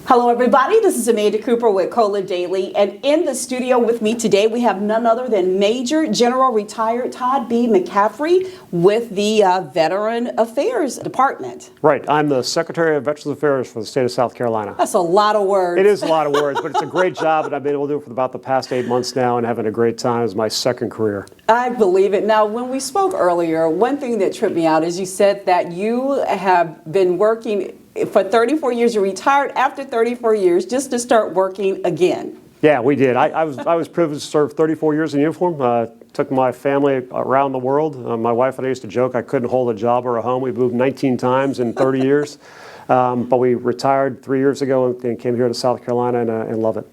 Hello everybody, this is Amanda Cooper with Cola Daily, and in the studio with me today we have none other than Major General Retired Todd B. McCaffrey with the Veteran Affairs Department. Right, I'm the Secretary of Veterans Affairs for the state of South Carolina. That's a lot of words. It is a lot of words, but it's a great job, and I've been able to do it for about the past 8 months now and having a great time. It's my second career. I believe it. Now, when we spoke earlier, one thing that tripped me out is you said that you have been working for 34 years. You retired after 34 years just to start working again. Yeah, we did. I was privileged to serve 34 years in uniform. Took my family around the world. My wife and I used to joke I couldn't hold a job or a home. We moved 19 times in 30 years. But we retired 3 years ago and came here to South Carolina and love it.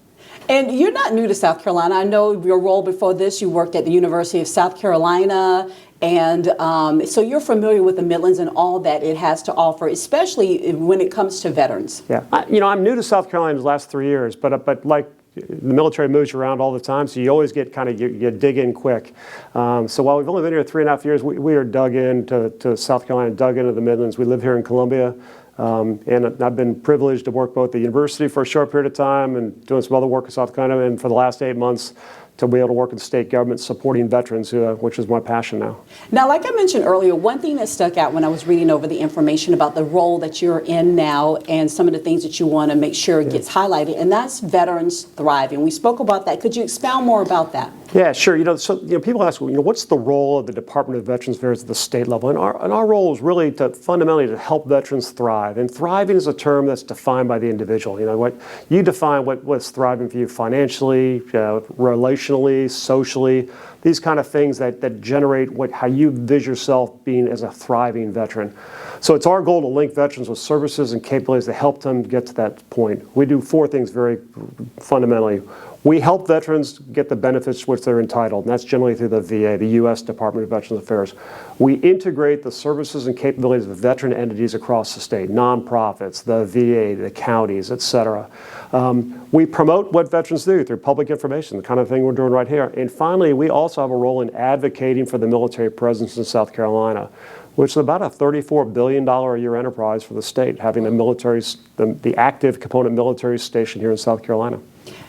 And you're not new to South Carolina. I know your role before this, you worked at the University of South Carolina. And so you're familiar with the Midlands and all that it has to offer, especially when it comes to veterans. Yeah, I'm new to South Carolina the last 3 years, but like the military moves you around all the time, so you always get you dig in quick. So while we've only been here 3.5 years, we are dug into South Carolina, dug into the Midlands. We live here in Columbia. And I've been privileged to work both at the university for a short period of time and doing some other work in South Carolina, and for the last 8 months to be able to work with the state government supporting veterans, which is my passion now. Now, like I mentioned earlier, one thing that stuck out when I was reading over the information about the role that you're in now and some of the things that you want to make sure gets highlighted, and that's Veterans Thriving. We spoke about that. Could you expound more about that? Yeah, sure. People ask, what's the role of the Department of Veterans Affairs at the state level? And our role is really fundamentally to help veterans thrive. And thriving is a term that's defined by the individual. What you define what's thriving for you financially, relationally, socially, these kind of things that generate how you visualize yourself being as a thriving veteran. So it's our goal to link veterans with services and capabilities to help them get to that point. We do 4 things very fundamentally. We help veterans get the benefits to which they're entitled, and that's generally through the VA, the U.S. Department of Veterans Affairs. We integrate the services and capabilities of veteran entities across the state, nonprofits, the VA, the counties, et cetera. We promote what veterans do through public information, the kind of thing we're doing right here. And finally, we also have a role in advocating for the military presence in South Carolina, which is about a $34 billion a year enterprise for the state, having the active component military station here in South Carolina.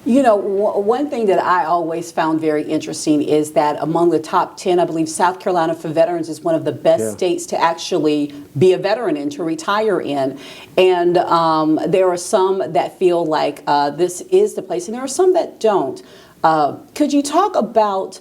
One thing that I always found very interesting is that among the top 10, I believe South Carolina for veterans is one of the best states to actually be a veteran in, to retire in. And there are some that feel like this is the place, and there are some that don't. Could you talk about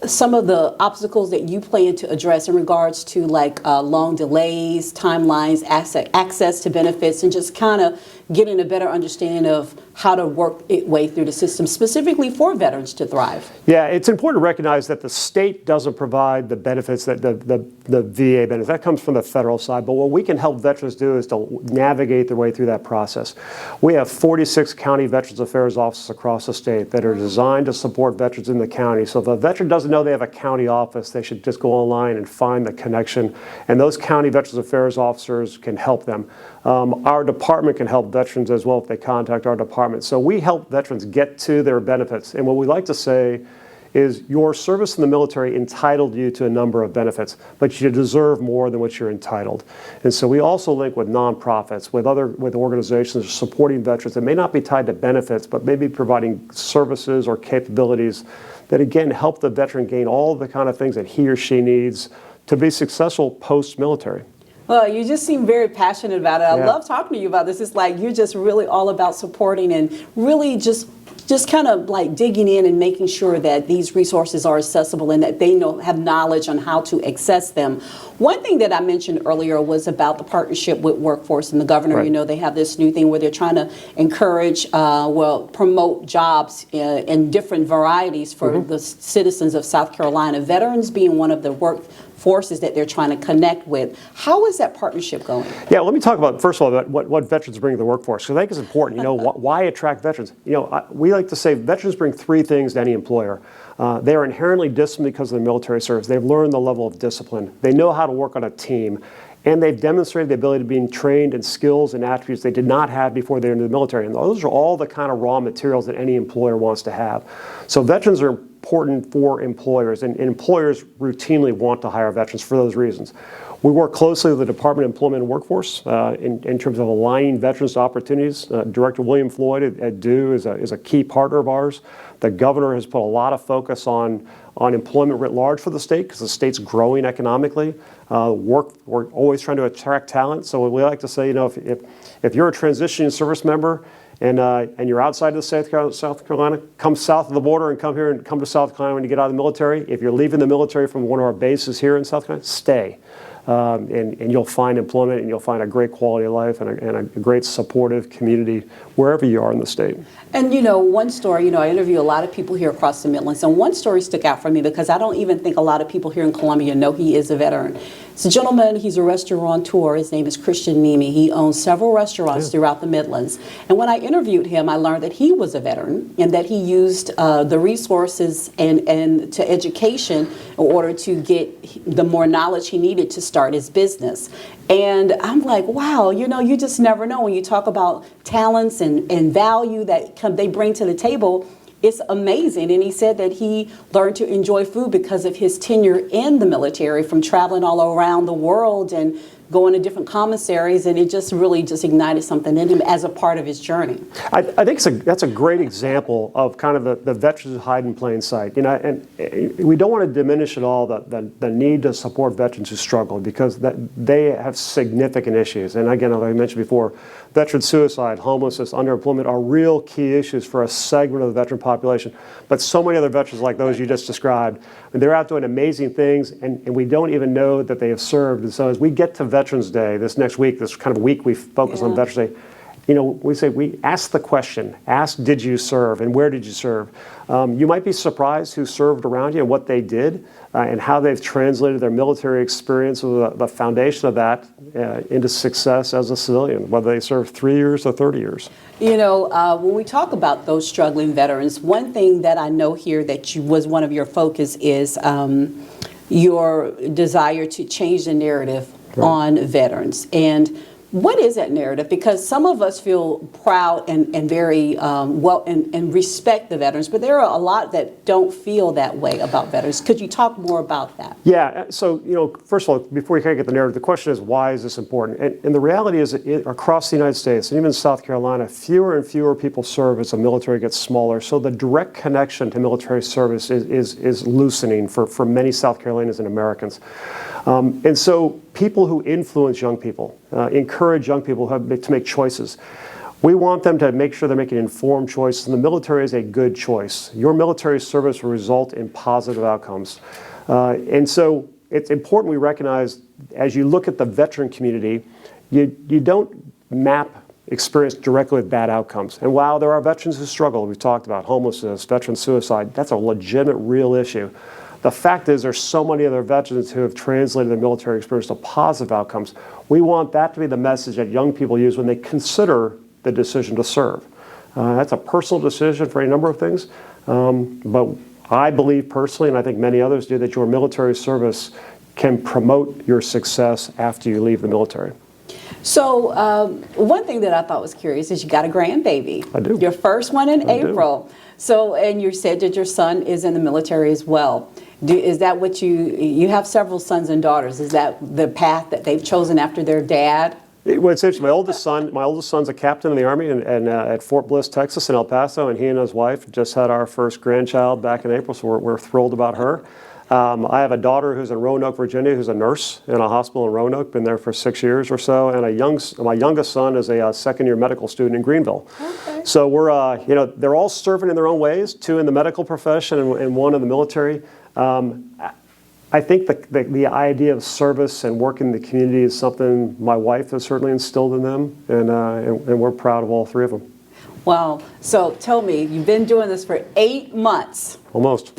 some of the obstacles that you plan to address in regards to long delays, timelines, access to benefits, and just kind of getting a better understanding of how to work its way through the system, specifically for veterans to thrive? Yeah, it's important to recognize that the state doesn't provide the benefits that the VA benefits. That comes from the federal side, but what we can help veterans do is to navigate their way through that process. We have 46 county Veterans Affairs offices across the state that are designed to support veterans in the county. So if a veteran doesn't know they have a county office, they should just go online and find the connection, and those county Veterans Affairs officers can help them. Our department can help veterans as well if they contact our department. So we help veterans get to their benefits. And what we like to say is your service in the military entitled you to a number of benefits, but you deserve more than what you're entitled. And so we also link with nonprofits, with organizations supporting veterans that may not be tied to benefits, but maybe providing services or capabilities that, again, help the veteran gain all the kind of things that he or she needs to be successful post-military. Well, you just seem very passionate about it. I love talking to you about this. It's like you're just really all about supporting and really just kind of like digging in and making sure that these resources are accessible and that they have knowledge on how to access them. One thing that I mentioned earlier was about the partnership with Workforce and the governor. Right. They have this new thing where they're trying to encourage, promote jobs in different varieties for the citizens of South Carolina, veterans being one of the workforces that they're trying to connect with. How is that partnership going? Yeah, let me talk about, first of all, about what veterans bring to the workforce, because I think it's important. Why attract veterans? We like to say veterans bring 3 things to any employer. They are inherently disciplined because of their military service. They've learned the level of discipline. They know how to work on a team. And they've demonstrated the ability to be trained in skills and attributes they did not have before they were in the military. And those are all the kind of raw materials that any employer wants to have. So veterans are important for employers, and employers routinely want to hire veterans for those reasons. We work closely with the Department of Employment and Workforce in terms of aligning veterans to opportunities. Director William Floyd at DO is a key partner of ours. The governor has put a lot of focus on employment writ large for the state because the state's growing economically. We're always trying to attract talent. So we like to say, if you're a transitioning service member and you're outside of South Carolina, come south of the border and come here and come to South Carolina when you get out of the military. If you're leaving the military from one of our bases here in South Carolina, stay. And you'll find employment, and you'll find a great quality of life and a great supportive community wherever you are in the state. And one story, I interview a lot of people here across the Midlands, and one story stuck out for me because I don't even think a lot of people here in Columbia know he is a veteran. It's a gentleman, he's a restaurateur, his name is Christian Nemi. He owns several restaurants throughout the Midlands. And when I interviewed him, I learned that he was a veteran and that he used the resources and to education in order to get the more knowledge he needed to start his business. And I'm like, wow, you just never know when you talk about talents and value that they bring to the table. It's amazing. And he said that he learned to enjoy food because of his tenure in the military, from traveling all around the world and going to different commissaries, and it just really ignited something in him as a part of his journey. I think that's a great example of kind of the veterans who hide in plain sight. And we don't want to diminish at all the need to support veterans who struggle, because they have significant issues. And again, as I mentioned before, veteran suicide, homelessness, underemployment are real key issues for a segment of the veteran population. But so many other veterans like those you just described, they're out doing amazing things, and we don't even know that they have served. And so as we get to Veterans Day, this next week, this kind of week we focus on Veterans Day, we ask the question, did you serve and where did you serve? You might be surprised who served around you and what they did and how they've translated their military experience with the foundation of that into success as a civilian, whether they served 3 years or 30 years. When we talk about those struggling veterans, one thing that I know here that was one of your focus is your desire to change the narrative on veterans. And what is that narrative? Because some of us feel proud and very and respect the veterans, but there are a lot that don't feel that way about veterans. Could you talk more about that? Yeah. So, first of all, before we kind of get the narrative, the question is, why is this important? And the reality is, across the United States, and even South Carolina, fewer and fewer people serve as the military gets smaller. So the direct connection to military service is loosening for many South Carolinians and Americans. And so people who influence young people, encourage young people to make choices. We want them to make sure they're making informed choices, and the military is a good choice. Your military service will result in positive outcomes. And so it's important we recognize, as you look at the veteran community, you don't map experience directly with bad outcomes. And while there are veterans who struggle, we've talked about homelessness, veteran suicide, that's a legitimate, real issue. The fact is, there's so many other veterans who have translated their military experience to positive outcomes. We want that to be the message that young people use when they consider the decision to serve. That's a personal decision for a number of things, but I believe personally, and I think many others do, that your military service can promote your success after you leave the military. So one thing that I thought was curious is you got a grandbaby. I do. Your first one in April. Do. So, and you said that your son is in the military as well. Is that what you have several sons and daughters? Is that the path that they've chosen after their dad? Well, it's interesting. My oldest son's a captain in the Army and at Fort Bliss, Texas, in El Paso, and he and his wife just had our first grandchild back in April, so we're thrilled about her. I have a daughter who's in Roanoke, Virginia, who's a nurse in a hospital in Roanoke, been there for 6 years or so, and my youngest son is a second-year medical student in Greenville. Okay. So we're, they're all serving in their own ways, 2 in the medical profession and 1 in the military. I think the idea of service and working in the community is something my wife has certainly instilled in them, and we're proud of all 3 of them. Wow. So tell me, you've been doing this for 8 months. Almost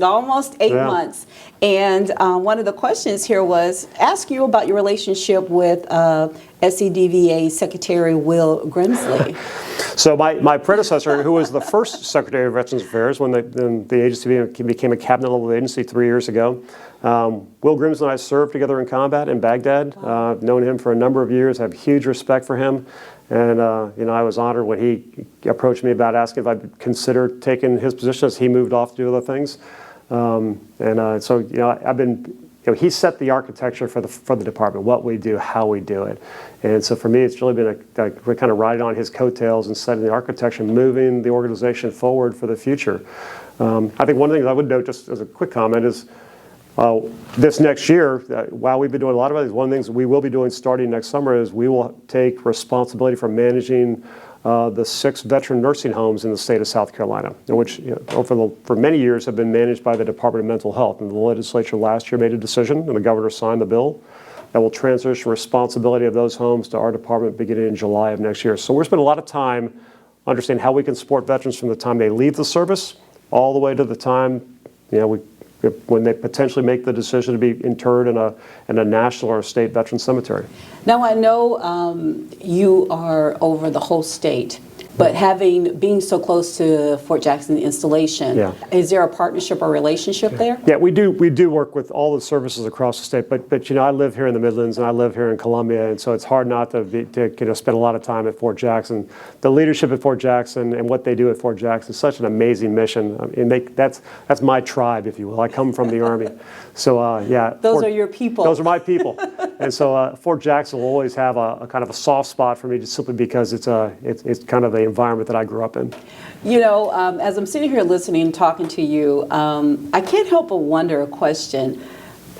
8 months. And one of the questions here was ask you about your relationship with SCDVA Secretary Will Grimsley. So my predecessor, who was the first Secretary of Veterans Affairs when the agency became a cabinet-level agency 3 years ago, Will Grimsley and I served together in combat in Baghdad. I've known him for a number of years, have huge respect for him. And I was honored when he approached me about asking if I'd consider taking his position as he moved off to do other things. So I've been. He set the architecture for the department, what we do, how we do it. And so for me, it's really been we're kind of riding on his coattails and setting the architecture, moving the organization forward for the future. I think one of the things I would note, just as a quick comment, is this next year, while we've been doing a lot of things, one of the things we will be doing starting next summer is we will take responsibility for managing the 6 veteran nursing homes in the state of South Carolina, which for many years have been managed by the Department of Mental Health. And the legislature last year made a decision, and the governor signed the bill, that will transition responsibility of those homes to our department beginning in July of next year. So we're spending a lot of time understanding how we can support veterans from the time they leave the service all the way to the time when they potentially make the decision to be interred in a national or a state veteran cemetery. Now I know you are over the whole state, but being so close to Fort Jackson installation, is there a partnership or relationship there? Yeah, we do work with all the services across the state, but I live here in the Midlands and I live here in Columbia, and so it's hard not to spend a lot of time at Fort Jackson. The leadership at Fort Jackson and what they do at Fort Jackson is such an amazing mission. I mean, that's my tribe, if you will. I come from the Army, so Those are your people. Those are my people, and so Fort Jackson will always have a kind of a soft spot for me, just simply because it's kind of the environment that I grew up in. As I'm sitting here listening and talking to you, I can't help but wonder a question.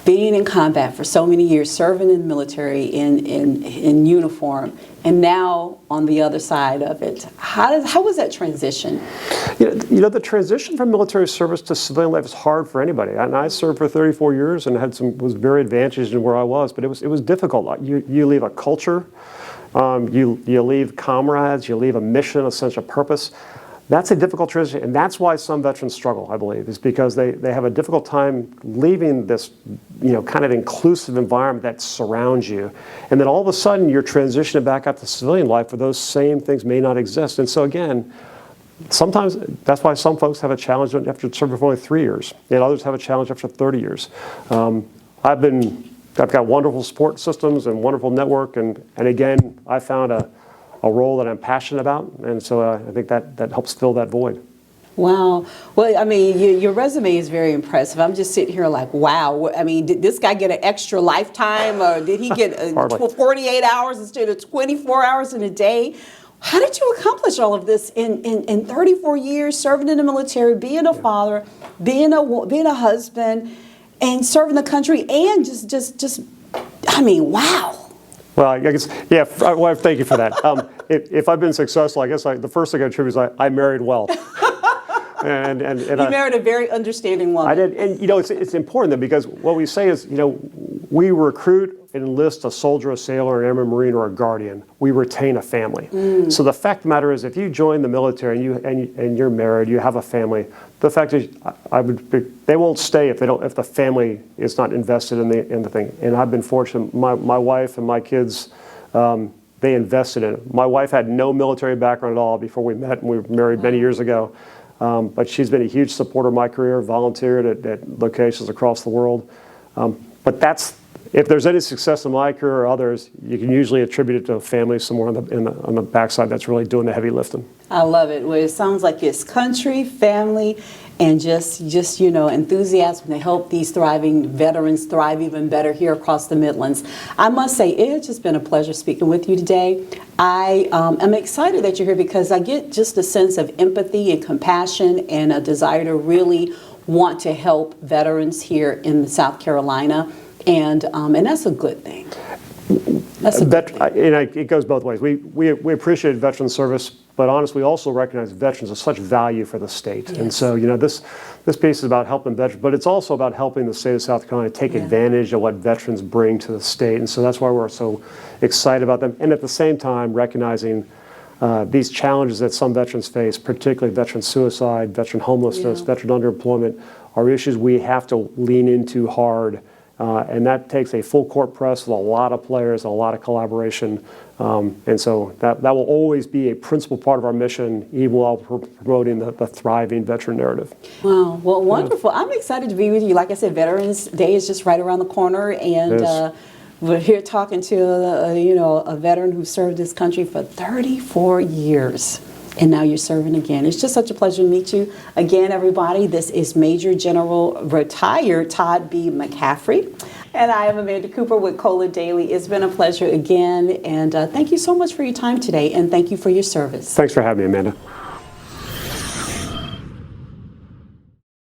Being in combat for so many years, serving in the military in uniform, and now on the other side of it, how was that transition? The transition from military service to civilian life is hard for anybody. And I served for 34 years and was very advantaged in where I was, but it was difficult. You leave a culture. You leave comrades, you leave a mission, a sense of purpose. That's a difficult transition, and that's why some veterans struggle, I believe, is because they have a difficult time leaving this, kind of inclusive environment that surrounds you. And then all of a sudden, you're transitioning back out to civilian life where those same things may not exist. And so again, sometimes that's why some folks have a challenge after serving for only 3 years, and others have a challenge after 30 years. I've got wonderful support systems and wonderful network, and again, I found a role that I'm passionate about, and so I think that helps fill that void. Wow. Well, I mean, your resume is very impressive. I'm just sitting here like, wow. I mean, did this guy get an extra lifetime, or did he get 48 hours instead of 24 hours in a day? How did you accomplish all of this in 34 years, serving in the military, being a father, being a husband, and serving the country, and just I mean, wow. Well, I guess, well, thank you for that. If I've been successful, I guess the first thing I attribute is I married well. and you married a very understanding woman. I did, and it's important then, because what we say is, we recruit and enlist a soldier, a sailor, an airman, marine, or a guardian. We retain a family. So the fact of the matter is, if you join the military and you're married, you have a family, the fact is, they won't stay if the family is not invested in the thing. And I've been fortunate. My wife and my kids, they invested in it. My wife had no military background at all before we met, and we were married many years ago. But she's been a huge supporter of my career, volunteered at locations across the world. But if there's any success in my career or others, you can usually attribute it to a family somewhere on the backside that's really doing the heavy lifting. I love it. Well, it sounds like it's country, family, and just enthusiasm to help these thriving veterans thrive even better here across the Midlands. I must say, it's just been a pleasure speaking with you today. I am excited that you're here because I get just a sense of empathy and compassion and a desire to really want to help veterans here in South Carolina, and that's a good thing. That's a good thing. It goes both ways. We appreciate veteran service, but honestly, we also recognize veterans are such value for the state. Yes. And so, this piece is about helping veterans, but it's also about helping the state of South Carolina take advantage of what veterans bring to the state. And so that's why we're so excited about them. And at the same time, recognizing these challenges that some veterans face, particularly veteran suicide, veteran homelessness, veteran underemployment, are issues we have to lean into hard. And that takes a full court press with a lot of players, a lot of collaboration. And so that will always be a principal part of our mission, even while promoting the thriving veteran narrative. Wow. Well, wonderful. I'm excited to be with you. Like I said, Veterans Day is just right around the corner. And we're here talking to a veteran who served this country for 34 years. And now you're serving again. It's just such a pleasure to meet you again, everybody. This is Major General retired Todd B. McCaffrey. And I am Amanda Cooper with Cola Daily. It's been a pleasure again. And thank you so much for your time today. And thank you for your service. Thanks for having me, Amanda.